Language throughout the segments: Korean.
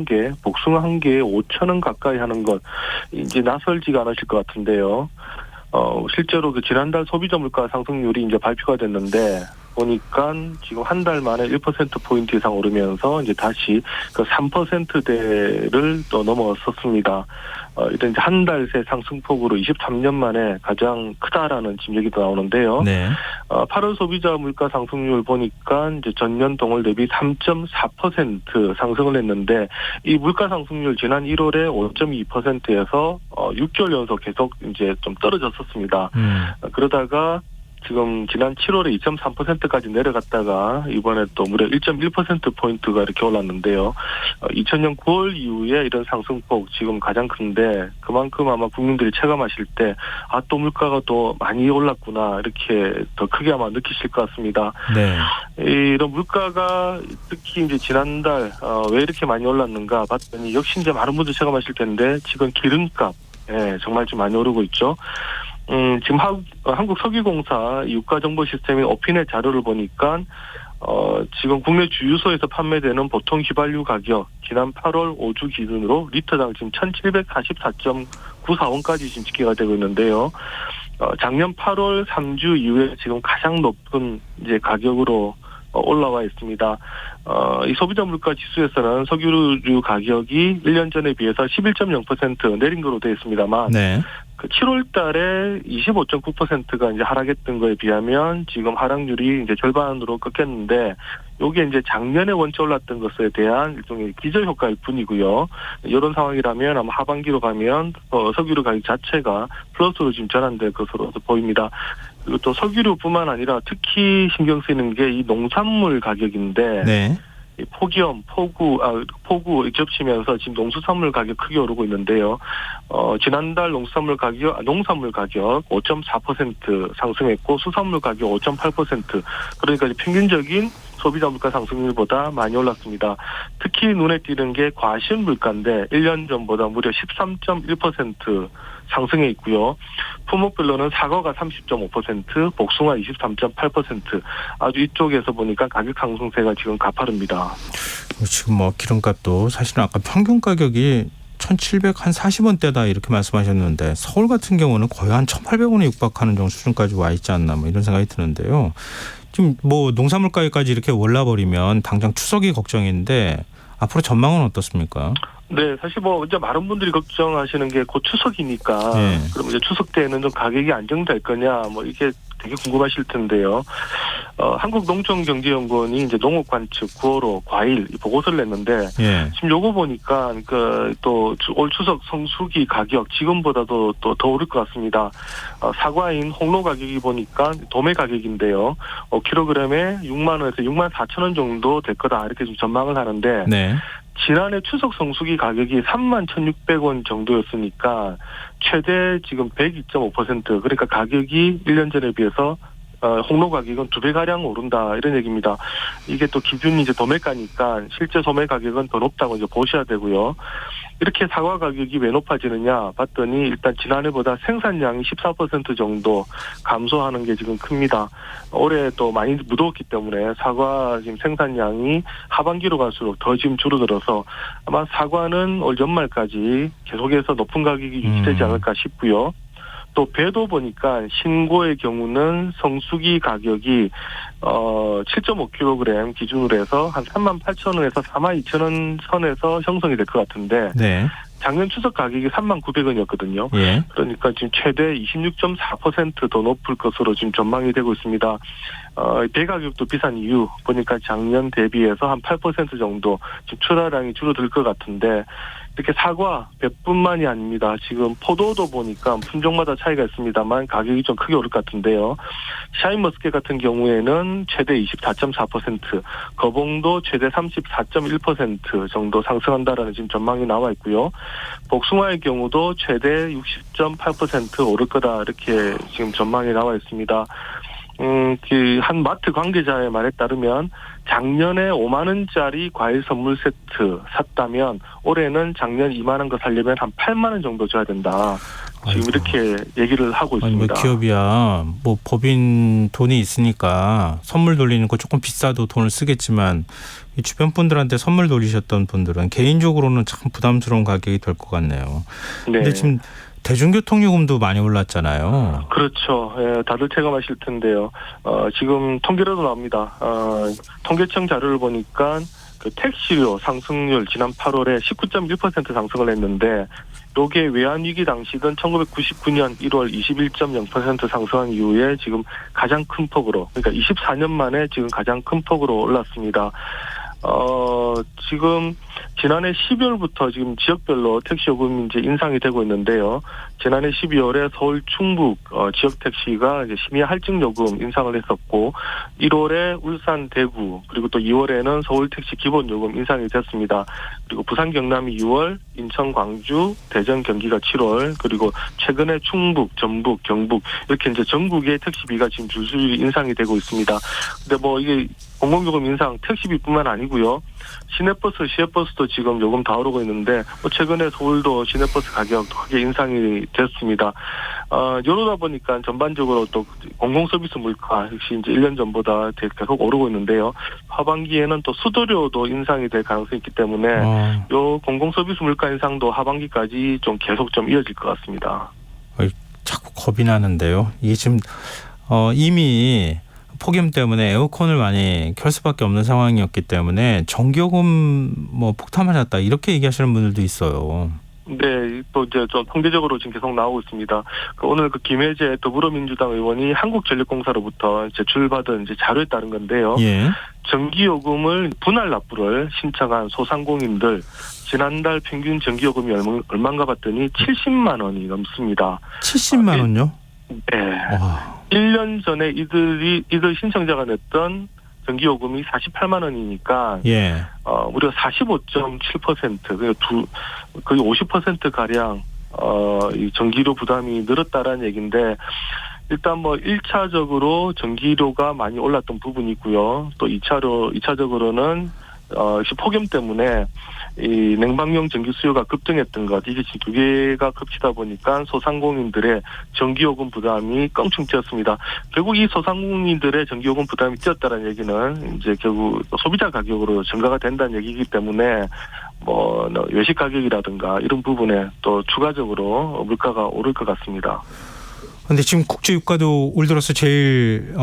개, 복숭아 한 개에 5천 원 가까이 하는 것 이제 낯설지가 않으실 것 같은데요. 실제로 그 지난달 소비자 물가 상승률이 이제 발표가 됐는데 보니까 지금 한 달 만에 1%포인트 이상 오르면서 이제 다시 그 3%대를 또 넘어섰습니다. 이런 이제 한 달 새 상승폭으로 23년 만에 가장 크다라는 지금 얘기도 나오는데요. 네. 8월 소비자 물가 상승률 보니까 이제 전년 동월 대비 3.4% 상승을 했는데 이 물가 상승률 지난 1월에 5.2%에서 6개월 연속 계속 이제 좀 떨어졌었습니다. 그러다가 지금 지난 7월에 2.3%까지 내려갔다가 이번에 또 무려 1.1%포인트가 이렇게 올랐는데요. 2000년 9월 이후에 이런 상승폭 지금 가장 큰데 그만큼 아마 국민들이 체감하실 때 또 물가가 또 많이 올랐구나 이렇게 더 크게 아마 느끼실 것 같습니다. 네. 이런 물가가 특히 이제 지난달 왜 이렇게 많이 올랐는가 봤더니 역시 이제 많은 분들 체감하실 텐데 지금 기름값 정말 좀 많이 오르고 있죠. 지금 한국석유공사 유가정보시스템인 오핀의 자료를 보니까 지금 국내 주유소에서 판매되는 보통 휘발유 가격 지난 8월 5주 기준으로 리터당 지금 1,744.94원까지 지금 집계가 되고 있는데요. 작년 8월 3주 이후에 지금 가장 높은 이제 가격으로 올라와 있습니다. 이 소비자 물가 지수에서는 석유류 가격이 1년 전에 비해서 11.0% 내린 거로 되어 있습니다만 네. 그 7월 달에 25.9%가 이제 하락했던 거에 비하면 지금 하락률이 이제 절반으로 꺾였는데 요게 이제 작년에 원체 올랐던 것에 대한 일종의 기저 효과일 뿐이고요. 이런 상황이라면 아마 하반기로 가면 석유류 가격 자체가 플러스로 지금 전환될 것으로 보입니다. 그리고 또 석유류뿐만 아니라 특히 신경 쓰이는 게 이 농산물 가격인데 네. 폭염, 폭우 겹치면서 지금 농수산물 가격 크게 오르고 있는데요. 지난달 농수산물 가격, 농산물 가격 5.4% 상승했고 수산물 가격 5.8%. 그러니까 평균적인 소비자 물가 상승률보다 많이 올랐습니다. 특히 눈에 띄는 게 과실 물가인데 1년 전보다 무려 13.1% 상승해 있고요. 품목별로는 사과가 30.5%, 복숭아 23.8%. 아주 이쪽에서 보니까 가격 상승세가 지금 가파릅니다. 지금 뭐 기름값도 사실은 아까 평균 가격이 1,740원대다 이렇게 말씀하셨는데 서울 같은 경우는 거의 한 1,800원에 육박하는 정도 수준까지 와 있지 않나 뭐 이런 생각이 드는데요. 지금 뭐 농산물 가격까지 이렇게 올라버리면 당장 추석이 걱정인데 앞으로 전망은 어떻습니까? 네, 사실 뭐 이제 많은 분들이 걱정하시는 게 곧 추석이니까 그럼 이제 추석 때는 좀 가격이 안정될 거냐 뭐 이게 되게 궁금하실 텐데요. 한국농촌경제연구원이 이제 농업 관측 9월호 과일 보고서를 냈는데 지금 요거 보니까 그 또 올 추석 성수기 가격 지금보다도 또 더 오를 것 같습니다. 사과인 홍로 가격이 보니까 도매 가격인데요. 킬로그램에 6만 원에서 6만 4천 원 정도 될 거다 이렇게 좀 전망을 하는데 지난해 추석 성수기 가격이 3만 1,600원 정도였으니까 최대 지금 102.5% 그러니까 가격이 1년 전에 비해서 홍로 가격은 2배가량 오른다 이런 얘기입니다. 이게 또 기준이 이제 도매가니까 실제 소매 가격은 더 높다고 이제 보셔야 되고요. 이렇게 사과 가격이 왜 높아지느냐 봤더니 일단 지난해보다 생산량이 14% 정도 감소하는 게 지금 큽니다. 올해 또 많이 무더웠기 때문에 사과 지금 생산량이 하반기로 갈수록 더 지금 줄어들어서 아마 사과는 올 연말까지 계속해서 높은 가격이 유지되지 않을까 싶고요. 또 배도 보니까 신고의 경우는 성수기 가격이 7.5kg 기준으로 해서 한 38,000원에서 42,000원 선에서 형성이 될 것 같은데 작년 추석 가격이 39,900원이었거든요. 그러니까 지금 최대 26.4% 더 높을 것으로 지금 전망이 되고 있습니다. 배 가격도 비싼 이유 보니까 작년 대비해서 한 8% 정도 지금 출하량이 줄어들 것 같은데 이렇게 사과, 배뿐만이 아닙니다. 지금 포도도 보니까 품종마다 차이가 있습니다만 가격이 좀 크게 오를 것 같은데요. 샤인머스켓 같은 경우에는 최대 24.4%, 거봉도 최대 34.1% 정도 상승한다라는 지금 전망이 나와 있고요. 복숭아의 경우도 최대 60.8% 오를 거다 이렇게 지금 전망이 나와 있습니다. 한 마트 관계자의 말에 따르면 작년에 5만 원짜리 과일 선물 세트 샀다면 올해는 작년 2만 원 거 사려면 한 8만 원 정도 줘야 된다. 지금 이렇게 얘기를 하고 있습니다. 아니, 뭐 기업이야 뭐 법인 돈이 있으니까 선물 돌리는 거 조금 비싸도 돈을 쓰겠지만 이 주변 분들한테 선물 돌리셨던 분들은 개인적으로는 참 부담스러운 가격이 될 것 같네요. 네. 근데 지금 대중교통 요금도 많이 올랐잖아요. 그렇죠. 예, 다들 체감하실 텐데요. 지금 통계로도 나옵니다. 통계청 자료를 보니까 그 택시료 상승률 지난 8월에 19.1% 상승을 했는데 요게 외환위기 당시든 1999년 1월 21.0% 상승한 이후에 지금 가장 큰 폭으로, 그러니까 24년 만에 지금 가장 큰 폭으로 올랐습니다. 지금 지난해 12월부터 지금 지역별로 택시 요금이 이제 인상이 되고 있는데요. 지난해 12월에 서울 충북 지역 택시가 이제 심야 할증 요금 인상을 했었고, 1월에 울산 대구, 그리고 또 2월에는 서울 택시 기본 요금 인상이 됐습니다. 그리고 부산 경남이 6월, 인천 광주, 대전 경기가 7월, 그리고 최근에 충북, 전북, 경북 이렇게 이제 전국의 택시비가 지금 줄줄이 인상이 되고 있습니다. 근데 뭐 이게 공공요금 인상 택시비뿐만 아니고요. 시내버스, 시외버스도 지금 요금 다 오르고 있는데 최근에 서울도 시내버스 가격 크게 인상이 됐습니다. 이러다 보니까 전반적으로 또 공공서비스 물가 역시 이제 1년 전보다 계속 오르고 있는데요. 하반기에는 또 수도료도 인상이 될 가능성이 있기 때문에 요 공공서비스 물가 인상도 하반기까지 좀 계속 좀 이어질 것 같습니다. 자꾸 겁이 나는데요. 이게 지금 이미 폭염 때문에 에어컨을 많이 켤 수밖에 없는 상황이었기 때문에 전기요금 뭐 폭탄 맞았다 이렇게 얘기하시는 분들도 있어요. 네, 또 이제 좀 통계적으로 지금 계속 나오고 있습니다. 오늘 그 김혜재 더불어민주당 의원이 한국전력공사로부터 제출받은 이제 자료에 따른 건데요. 예. 전기요금을 분할 납부를 신청한 소상공인들 지난달 평균 전기요금이 얼마인가 봤더니 70만 원이 넘습니다. 70만 원요? 네. 와. 1년 전에 이들 신청자가 냈던 전기요금이 48만 원이니까 예. 무려 45.7% 거의 50% 가량 이 전기료 부담이 늘었다라는 얘기인데, 일단 뭐 1차적으로 전기료가 많이 올랐던 부분이 있고요. 또 2차적으로는 역시 폭염 때문에 이 냉방용 전기 수요가 급등했던 것, 이게 지금 두 개가 겹치다 보니까 소상공인들의 전기요금 부담이 껑충 뛰었습니다. 결국 이 소상공인들의 전기요금 부담이 뛰었다는 얘기는 이제 결국 소비자 가격으로 전가가 된다는 얘기이기 때문에 뭐 외식 가격이라든가 이런 부분에 또 추가적으로 물가가 오를 것 같습니다. 그런데 지금 국제 유가도 올 들어서 제일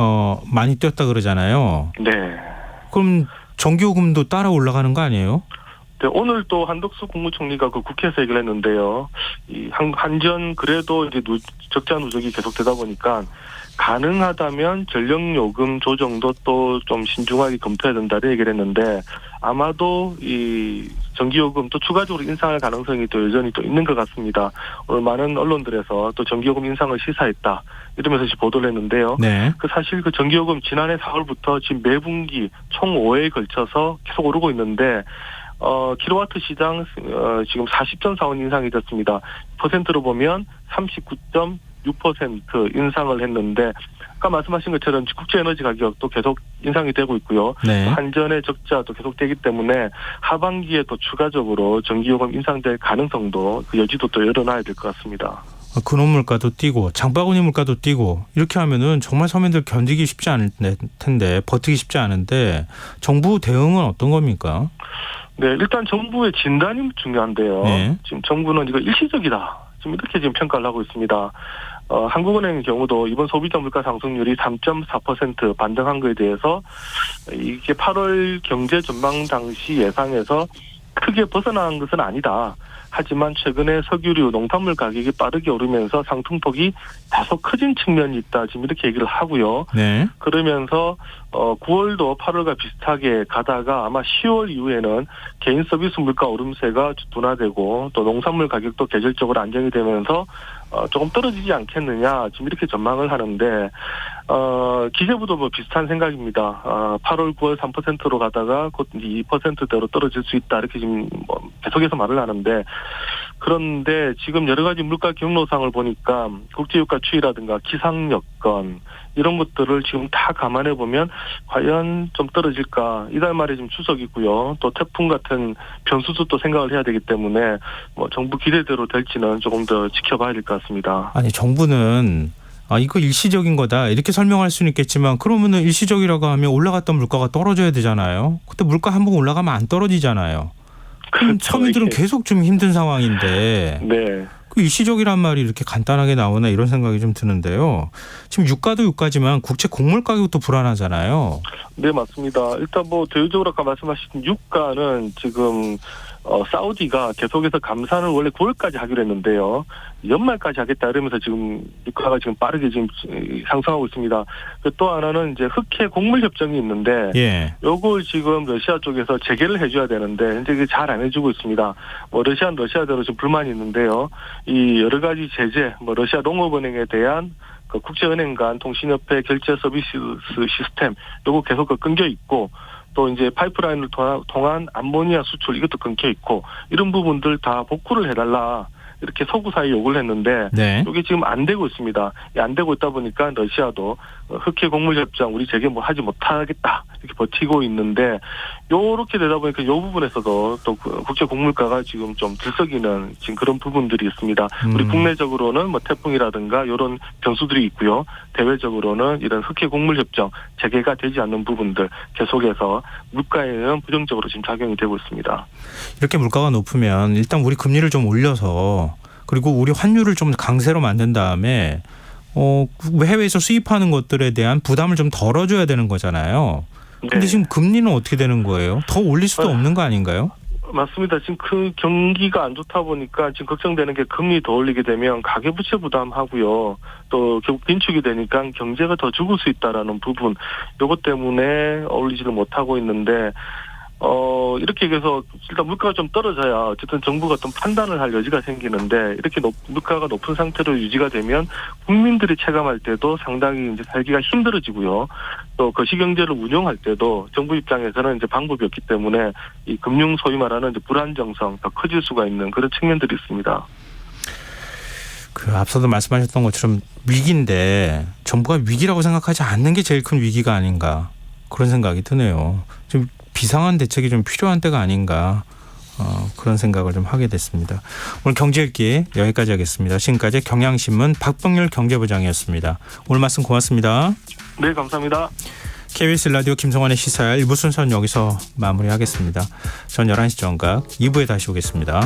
많이 뛰었다 그러잖아요. 네. 그럼 전기요금도 따라 올라가는 거 아니에요? 네, 오늘 또 한덕수 국무총리가 그 국회에서 얘기를 했는데요. 이 한전 그래도 이제 적자 누적이 계속되다 보니까 가능하다면 전력요금 조정도 또 좀 신중하게 검토해야 된다는 얘기를 했는데, 아마도 이 전기요금 또 추가적으로 인상할 가능성이 또 여전히 또 있는 것 같습니다. 오늘 많은 언론들에서 또 전기요금 인상을 시사했다 이러면서 보도를 했는데요. 네. 사실 그 전기요금 지난해 4월부터 지금 매분기 총 5회에 걸쳐서 계속 오르고 있는데, 킬로와트 시장 지금 40.4원 인상이 됐습니다. 퍼센트로 보면 39.6% 인상을 했는데, 아까 말씀하신 것처럼 국제에너지 가격도 계속 인상이 되고 있고요. 네. 한전의 적자도 계속되기 때문에 하반기에 또 추가적으로 전기요금 인상될 가능성도 그 여지도 또 열어놔야 될 것 같습니다. 근원 물가도 뛰고 장바구니 물가도 뛰고 이렇게 하면은 정말 서민들 견디기 쉽지 않을 텐데, 버티기 쉽지 않은데 정부 대응은 어떤 겁니까? 네, 일단 정부의 진단이 중요한데요. 네. 지금 정부는 이거 일시적이다, 지금 이렇게 지금 평가를 하고 있습니다. 한국은행의 경우도 이번 소비자 물가 상승률이 3.4% 반등한 것에 대해서 이게 8월 경제 전망 당시 예상에서 크게 벗어난 것은 아니다. 하지만 최근에 석유류, 농산물 가격이 빠르게 오르면서 상승폭이 다소 커진 측면이 있다, 지금 이렇게 얘기를 하고요. 네. 그러면서 9월도 8월과 비슷하게 가다가 아마 10월 이후에는 개인 서비스 물가 오름세가 둔화되고 또 농산물 가격도 계절적으로 안정이 되면서 조금 떨어지지 않겠느냐, 지금 이렇게 전망을 하는데, 기재부도 뭐 비슷한 생각입니다. 8월, 9월 3%로 가다가 곧 이제 2%대로 떨어질 수 있다, 이렇게 지금 뭐 계속해서 말을 하는데, 그런데 지금 여러 가지 물가 경로상을 보니까 국제유가 추이라든가 기상 여건 이런 것들을 지금 다 감안해 보면 과연 좀 떨어질까? 이달 말에 지금 추석이고요. 또 태풍 같은 변수도 또 생각을 해야 되기 때문에 뭐 정부 기대대로 될지는 조금 더 지켜봐야 될 것 같습니다. 아니 정부는 이거 일시적인 거다 이렇게 설명할 수는 있겠지만 그러면은 일시적이라고 하면 올라갔던 물가가 떨어져야 되잖아요. 그때 물가 한번 올라가면 안 떨어지잖아요. 그럼 그렇죠. 서민들은 계속 좀 힘든 상황인데 네. 그 일시적이란 말이 이렇게 간단하게 나오나 이런 생각이 좀 드는데요. 지금 유가도 유가지만 국제 곡물 가격도 불안하잖아요. 네, 맞습니다. 일단 뭐 대외적으로 아까 말씀하신 유가는 지금 사우디가 계속해서 감산을 원래 9월까지 하기로 했는데요. 연말까지 하겠다 이러면서 지금 유가가 지금 빠르게 지금 상승하고 있습니다. 또 하나는 이제 흑해 곡물 협정이 있는데 예. 요걸 지금 러시아 쪽에서 재개를 해줘야 되는데 현재 이게 잘 안 해주고 있습니다. 뭐 러시아는 러시아대로 지금 불만이 있는데요. 이 여러 가지 제재, 뭐 러시아 농업은행에 대한 그 국제은행 간 통신협회 결제 서비스 시스템 요거 계속 끊겨 있고 또 이제 파이프라인을 통한 암모니아 수출 이것도 끊겨 있고 이런 부분들 다 복구를 해달라. 이렇게 서구 사이 요구를 했는데 네. 이게 지금 안 되고 있습니다. 안 되고 있다 보니까 러시아도 흑해 곡물 협정 우리 재개 뭐 하지 못하겠다 이렇게 버티고 있는데 요렇게 되다 보니까 요 부분에서도 또 국제 곡물가가 지금 좀 들썩이는 지금 그런 부분들이 있습니다. 우리 국내적으로는 뭐 태풍이라든가 이런 변수들이 있고요. 대외적으로는 이런 흑해 곡물 협정 재개가 되지 않는 부분들 계속해서 물가에는 부정적으로 지금 작용이 되고 있습니다. 이렇게 물가가 높으면 일단 우리 금리를 좀 올려서 그리고 우리 환율을 좀 강세로 만든 다음에 해외에서 수입하는 것들에 대한 부담을 좀 덜어줘야 되는 거잖아요. 그런데 네. 지금 금리는 어떻게 되는 거예요? 더 올릴 수도 없는 거 아닌가요? 맞습니다. 지금 그 경기가 안 좋다 보니까 지금 걱정되는 게 금리 더 올리게 되면 가계부채 부담하고요. 또 결국 빈축이 되니까 경제가 더 죽을 수 있다라는 부분. 요것 때문에 올리지를 못하고 있는데 이렇게 해서 일단 물가가 좀 떨어져야 어쨌든 정부가 어떤 판단을 할 여지가 생기는데 이렇게 물가가 높은 상태로 유지가 되면 국민들이 체감할 때도 상당히 이제 살기가 힘들어지고요. 또 거시경제를 운영할 때도 정부 입장에서는 이제 방법이 없기 때문에 이 금융 소위 말하는 이제 불안정성 더 커질 수가 있는 그런 측면들이 있습니다. 그 앞서도 말씀하셨던 것처럼 위기인데 정부가 위기라고 생각하지 않는 게 제일 큰 위기가 아닌가 그런 생각이 드네요. 좀 비상한 대책이 좀 필요한 때가 아닌가 그런 생각을 좀 하게 됐습니다. 오늘 경제읽기 여기까지 하겠습니다. 지금까지 경향신문 박병률 경제부장이었습니다. 오늘 말씀 고맙습니다. 네, 감사합니다. KBS 라디오 김성환의 시사일 1부 순서는 여기서 마무리하겠습니다. 전 11시 정각 2부에 다시 오겠습니다.